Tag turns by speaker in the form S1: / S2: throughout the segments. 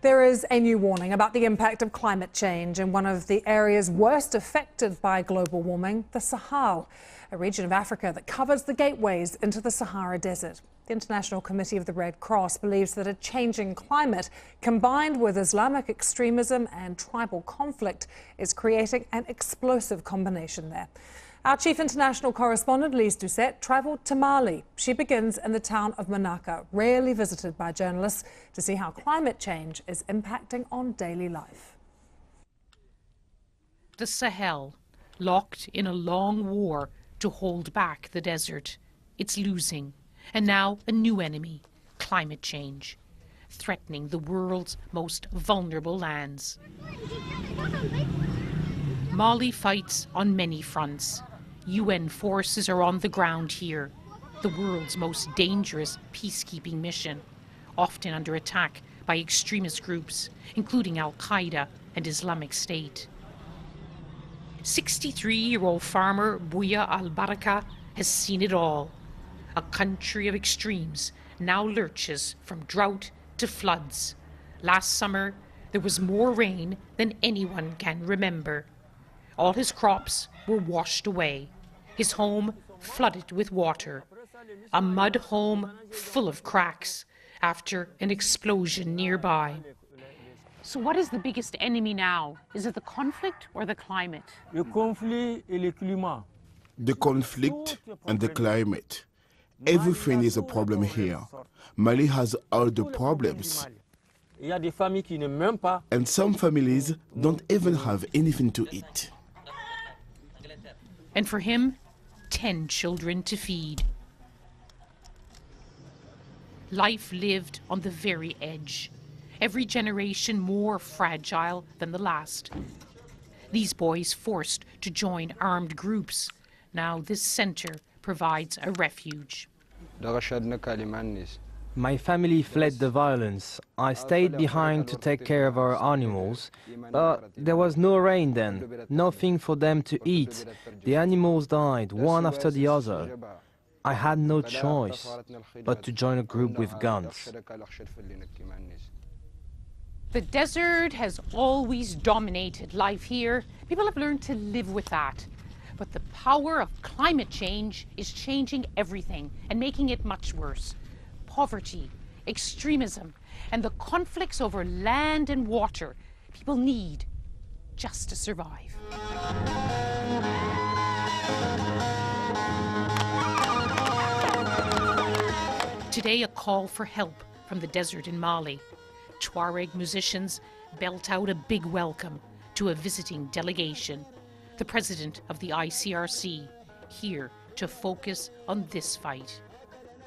S1: There is a new warning about the impact of climate change in one of the areas worst affected by global warming, the Sahel, a region of Africa that covers the gateways into the Sahara Desert. The International Committee of the Red Cross believes that a changing climate combined with Islamic extremism and tribal conflict is creating an explosive combination there. Our chief international correspondent, Lise Doucette, travelled to Mali. She begins in the town of Muggah, rarely visited by journalists, to see how climate change is impacting on daily life.
S2: The Sahel, locked in a long war to hold back the desert. It's losing. And now a new enemy, climate change, threatening the world's most vulnerable lands. Mali fights on many fronts. UN forces are on the ground here, the world's most dangerous peacekeeping mission, often under attack by extremist groups, including Al-Qaeda and Islamic State. 63-year-old farmer Buya al-Baraka has seen it all. A country of extremes now lurches from drought to floods. Last summer, there was more rain than anyone can remember. All his crops were washed away, his home flooded with water, a mud home full of cracks after an explosion nearby. So what is the biggest enemy now? Is it the conflict or the climate?
S3: The conflict and the climate. Everything is a problem here. Mali has all the problems. And some families don't even have anything to eat.
S2: And for him, 10 children to feed. Life lived on the very edge. Every generation more fragile than the last. These boys forced to join armed groups. Now this center provides a refuge.
S4: My family fled the violence. I stayed behind to take care of our animals, but there was no rain then, nothing for them to eat. The animals died, one after the other. I had no choice but to join a group with guns.
S2: The desert has always dominated life here. People have learned to live with that. But the power of climate change is changing everything and making it much worse. Poverty, extremism, and the conflicts over land and water people need just to survive. Today, a call for help from the desert in Mali. Tuareg musicians belt out a big welcome to a visiting delegation. The president of the ICRC, here to focus on this fight.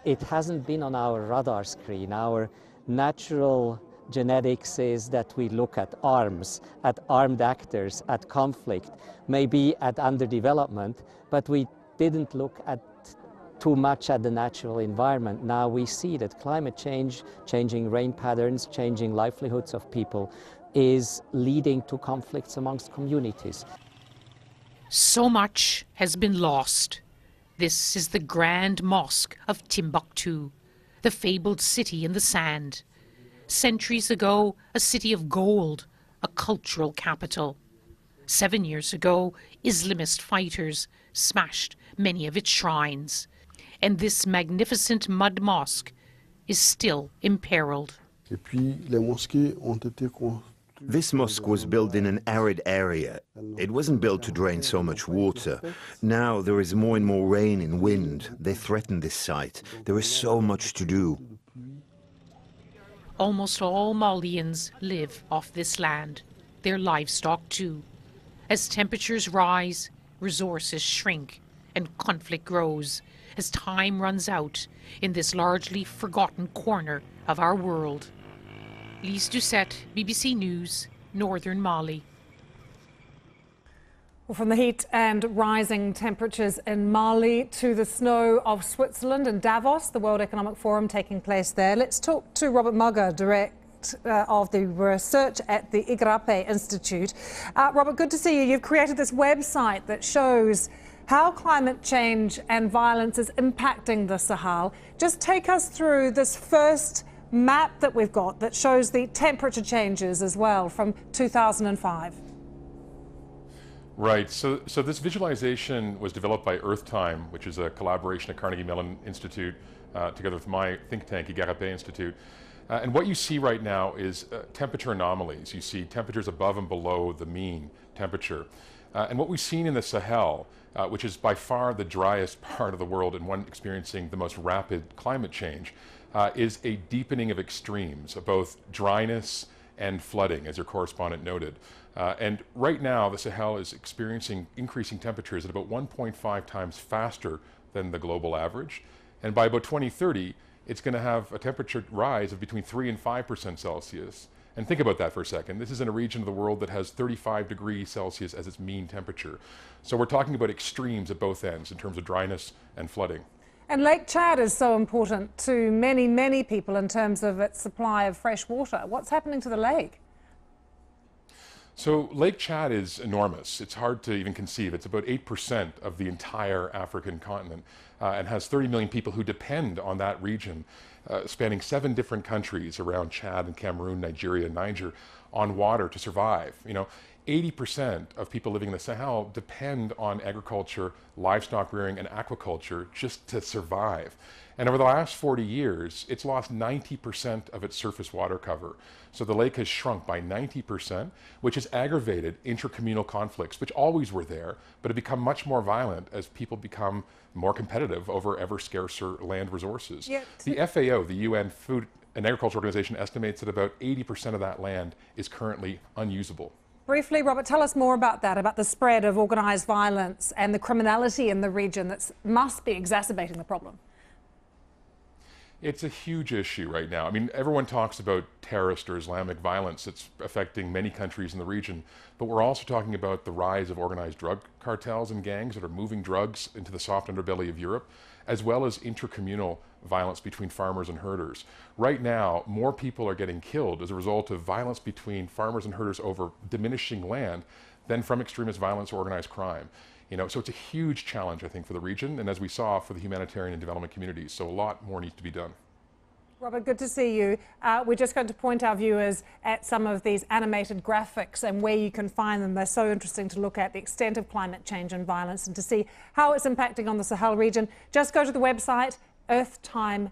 S5: It hasn't been on our radar screen. Our natural genetics is that we look at arms, at armed actors, at conflict, maybe at underdevelopment, but we didn't look at too much at the natural environment. Now we see that climate change, changing rain patterns, changing livelihoods of people is leading to conflicts amongst communities.
S2: So much has been lost. This is the Grand Mosque of Timbuktu, the fabled city in the sand. Centuries ago, a city of gold, a cultural capital. 7 years ago, Islamist fighters smashed many of its shrines. And this magnificent mud mosque is still imperiled.
S6: This mosque was built in an arid area. It wasn't built to drain so much water. Now there is more and more rain and wind. They threaten this site. There is so much to do.
S2: Almost all Malians live off this land, their livestock too. As temperatures rise, resources shrink and conflict grows as time runs out in this largely forgotten corner of our world. Lise Doucette, BBC News, Northern Mali.
S1: Well, from the heat and rising temperatures in Mali to the snow of Switzerland and Davos, the World Economic Forum taking place there. Let's talk to Robert Muggah, Director of the research at the Igarapé Institute. Robert, good to see you. You've created this website that shows how climate change and violence is impacting the Sahel. Just take us through this first map that we've got that shows the temperature changes as well from 2005.
S7: Right. So this visualization was developed by EarthTime, which is a collaboration at Carnegie Mellon Institute, together with my think tank, Igarapé Institute. And what you see right now is temperature anomalies. You see temperatures above and below the mean temperature. And what we've seen in the Sahel, which is by far the driest part of the world and one experiencing the most rapid climate change, is a deepening of extremes of both dryness and flooding, as your correspondent noted. And right now, the Sahel is experiencing increasing temperatures at about 1.5 times faster than the global average. And by about 2030, it's going to have a temperature rise of between 3 and 5% Celsius. And think about that for a second. This is in a region of the world that has 35 degrees Celsius as its mean temperature. So we're talking about extremes at both ends in terms of dryness and flooding.
S1: And Lake Chad is so important to many, many people in terms of its supply of fresh water. What's happening to the lake?
S7: So Lake Chad is enormous. It's hard to even conceive. It's about 8% of the entire African continent and has 30 million people who depend on that region, spanning 7 different countries around Chad and Cameroon, Nigeria, and Niger, on water to survive. 80% of people living in the Sahel depend on agriculture, livestock rearing, and aquaculture just to survive. And over the last 40 years, it's lost 90% of its surface water cover. So the lake has shrunk by 90%, which has aggravated intercommunal conflicts, which always were there, but have become much more violent as people become more competitive over ever scarcer land resources.
S1: Yet.
S7: The FAO, the UN Food and Agriculture Organization, estimates that about 80% of that land is currently unusable.
S1: Briefly, Robert, tell us more about that, about the spread of organised violence and the criminality in the region that must be exacerbating the problem.
S7: It's a huge issue right now. I mean, everyone talks about terrorist or Islamic violence that's affecting many countries in the region, but we're also talking about the rise of organized drug cartels and gangs that are moving drugs into the soft underbelly of Europe, as well as intercommunal violence between farmers and herders. Right now, more people are getting killed as a result of violence between farmers and herders over diminishing land than from extremist violence or organized crime. So it's a huge challenge, I think, for the region, and as we saw, for the humanitarian and development communities. So a lot more needs to be done.
S1: Robert, good to see you. We're just going to point our viewers at some of these animated graphics and where you can find them. They're so interesting to look at the extent of climate change and violence and to see how it's impacting on the Sahel region. Just go to the website earthtime.org.